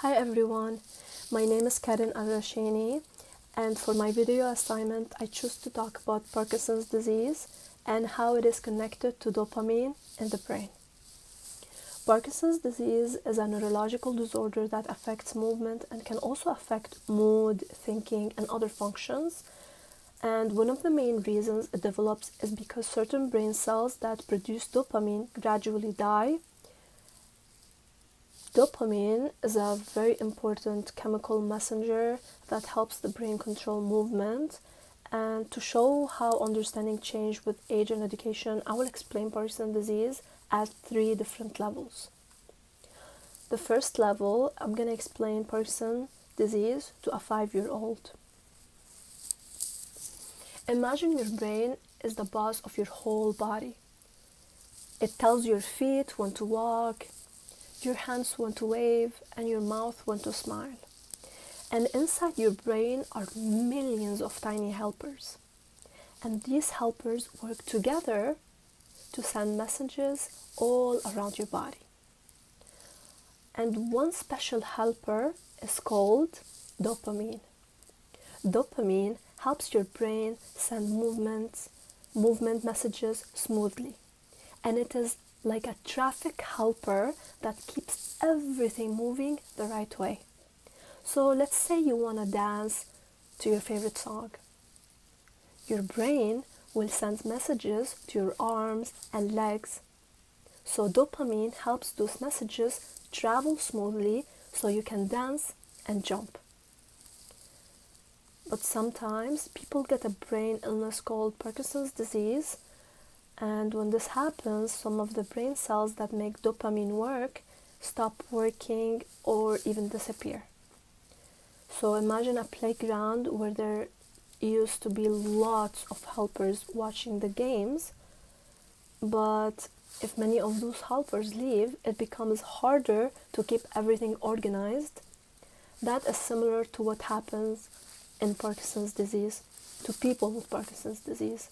Hi everyone, my name is Rachini, and for my video assignment I choose to talk about Parkinson's disease and how it is connected to dopamine in the brain. Parkinson's disease is a neurological disorder that affects movement and can also affect mood, thinking, and other functions. And one of the main reasons it develops is because certain brain cells that produce dopamine gradually die. Dopamine is a very important chemical messenger that helps the brain control movement. And to show how understanding change with age and education, I will explain Parkinson's disease at 3 different levels. The first level, I'm going to explain Parkinson's disease to a 5-year-old. Imagine your brain is the boss of your whole body. It tells your feet when to walk, your hands when to wave, and your mouth when to smile. And inside your brain are millions of tiny helpers. And these helpers work together to send messages all around your body. And one special helper is called dopamine. Dopamine helps your brain send movement messages smoothly. And it is like a traffic helper that keeps everything moving the right way. So let's say you want to dance to your favorite song. Your brain will send messages to your arms and legs. So dopamine helps those messages travel smoothly so you can dance and jump. But sometimes people get a brain illness called Parkinson's disease, and when this happens, some of the brain cells that make dopamine work stop working or even disappear. So imagine a playground where there used to be lots of helpers watching the games, but if many of those helpers leave, it becomes harder to keep everything organized. That is similar to what happens in Parkinson's disease, to people with Parkinson's disease.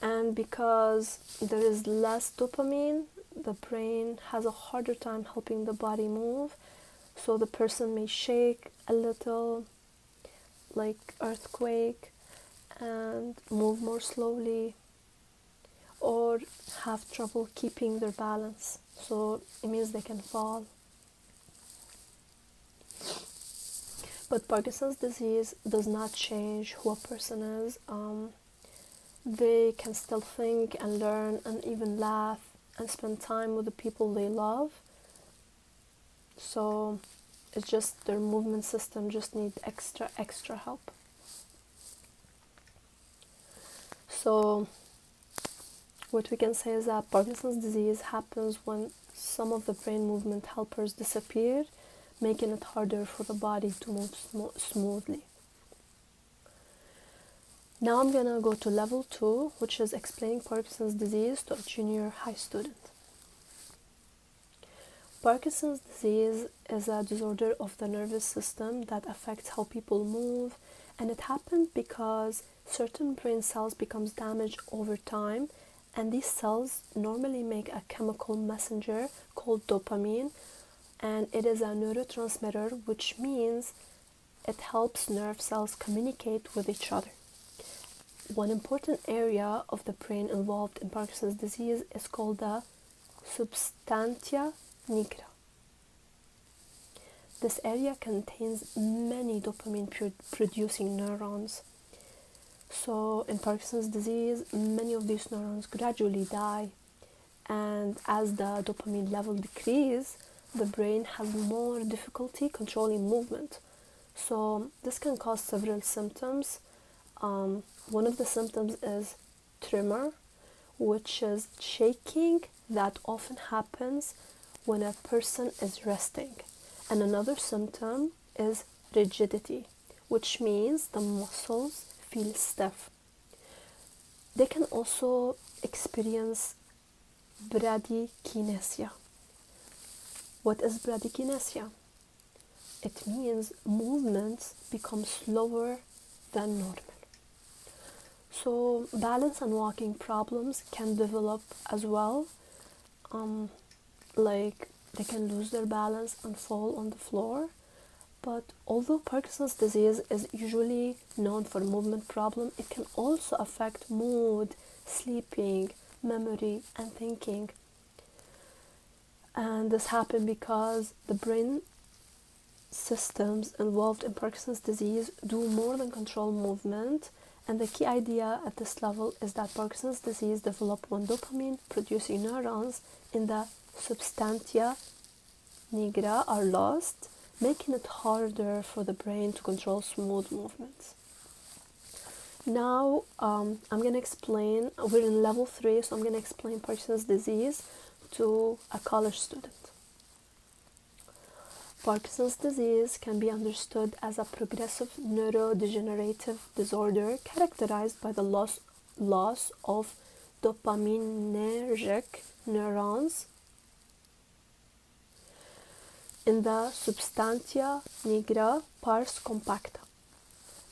And because there is less dopamine, the brain has a harder time helping the body move. So the person may shake a little, like earthquake, and move more slowly, or have trouble keeping their balance. So it means they can fall. But Parkinson's disease does not change who a person is. They can still think and learn and even laugh and spend time with the people they love. So it's just their movement system just needs extra help. So what we can say is that Parkinson's disease happens when some of the brain movement helpers disappear, making it harder for the body to move smoothly. Now I'm gonna go to level 2, which is explaining Parkinson's disease to a junior high student. Parkinson's disease is a disorder of the nervous system that affects how people move, and it happens because certain brain cells becomes damaged over time, and these cells normally make a chemical messenger called dopamine, and it is a neurotransmitter, which means it helps nerve cells communicate with each other. One important area of the brain involved in Parkinson's disease is called the substantia nigra. This area contains many dopamine producing neurons. So in Parkinson's disease, many of these neurons gradually die, and as the dopamine level decreases, the brain has more difficulty controlling movement. So this can cause several symptoms. One of the symptoms is tremor, which is shaking that often happens when a person is resting. And another symptom is rigidity, which means the muscles feel stiff. They can also experience bradykinesia. What is bradykinesia? It means movements become slower than normal. So balance and walking problems can develop as well, like they can lose their balance and fall on the floor. But although Parkinson's disease is usually known for movement problem, it can also affect mood, sleeping, memory, and thinking. And this happens because the brain systems involved in Parkinson's disease do more than control movement. And the key idea at this level is that Parkinson's disease develops when dopamine producing neurons in the substantia nigra are lost, making it harder for the brain to control smooth movements. Now I'm going to explain, we're in level 3, so I'm going to explain Parkinson's disease to a college student. Parkinson's disease can be understood as a progressive neurodegenerative disorder characterized by the loss of dopaminergic neurons in the substantia nigra pars compacta.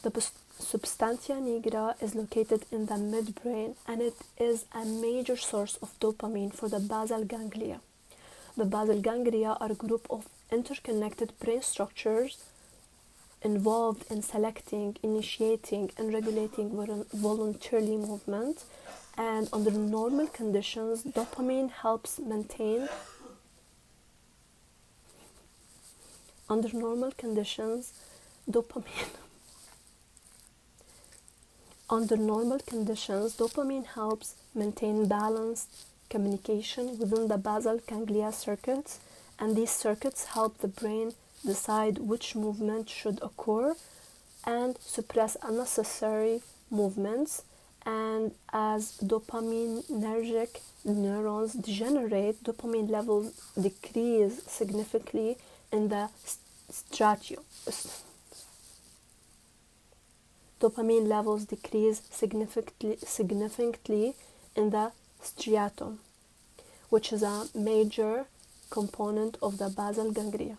The substantia nigra is located in the midbrain, and it is a major source of dopamine for the basal ganglia. The basal ganglia are a group of interconnected brain structures involved in selecting, initiating, and regulating voluntarily movement. And under normal conditions, dopamine helps maintain. Under normal conditions, dopamine helps maintain balanced communication within the basal ganglia circuits, and these circuits help the brain decide which movement should occur and suppress unnecessary movements. And as dopaminergic neurons degenerate, dopamine levels decrease significantly in the striatum. Dopamine levels decrease significantly in the striatum, which is a major component of the basal ganglia.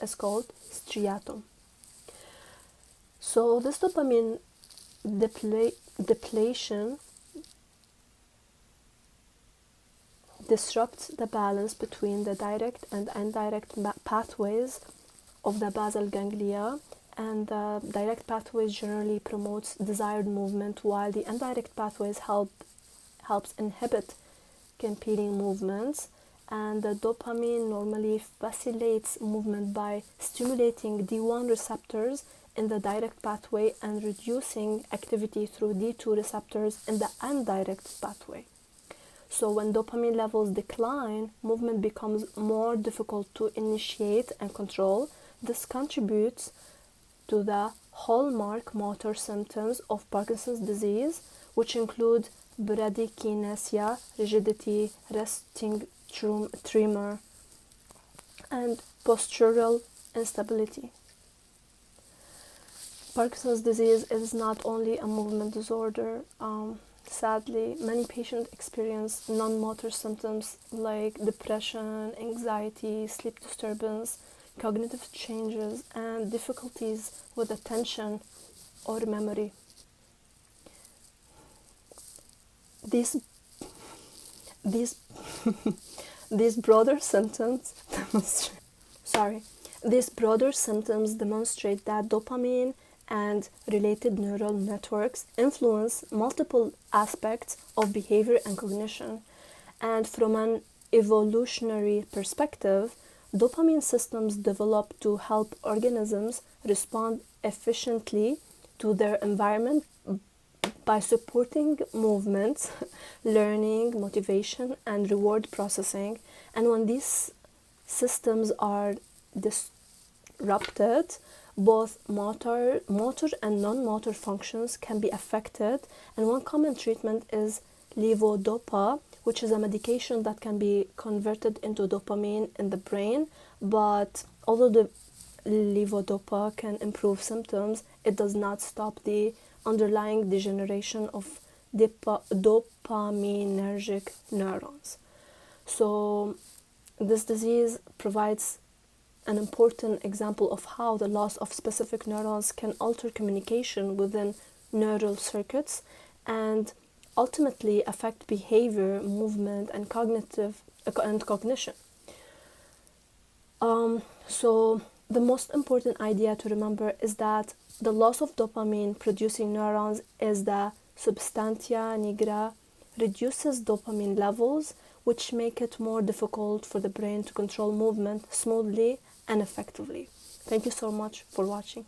It's called striatum. So this dopamine depletion disrupts the balance between the direct and indirect pathways of the basal ganglia, and the direct pathways generally promotes desired movement, while the indirect pathways helps inhibit competing movements. And the dopamine normally facilitates movement by stimulating D1 receptors in the direct pathway and reducing activity through D2 receptors in the indirect pathway. So when dopamine levels decline, movement becomes more difficult to initiate and control. This contributes to the hallmark motor symptoms of Parkinson's disease, which include bradykinesia, rigidity, resting tremor, and postural instability. Parkinson's disease is not only a movement disorder. Sadly, many patients experience non-motor symptoms like depression, anxiety, sleep disturbance, cognitive changes, and difficulties with attention or memory. These broader symptoms demonstrate that dopamine and related neural networks influence multiple aspects of behavior and cognition. And from an evolutionary perspective, dopamine systems develop to help organisms respond efficiently to their environment by supporting movement, learning, motivation, and reward processing. And when these systems are disrupted, both motor and non-motor functions can be affected. And one common treatment is levodopa, which is a medication that can be converted into dopamine in the brain. But although the levodopa can improve symptoms, it does not stop the underlying degeneration of dopaminergic neurons. So this disease provides an important example of how the loss of specific neurons can alter communication within neural circuits and ultimately affect behavior, movement, and cognitive and cognition. So the most important idea to remember is that the loss of dopamine producing neurons is the substantia nigra, reduces dopamine levels, which make it more difficult for the brain to control movement smoothly and effectively. Thank you so much for watching.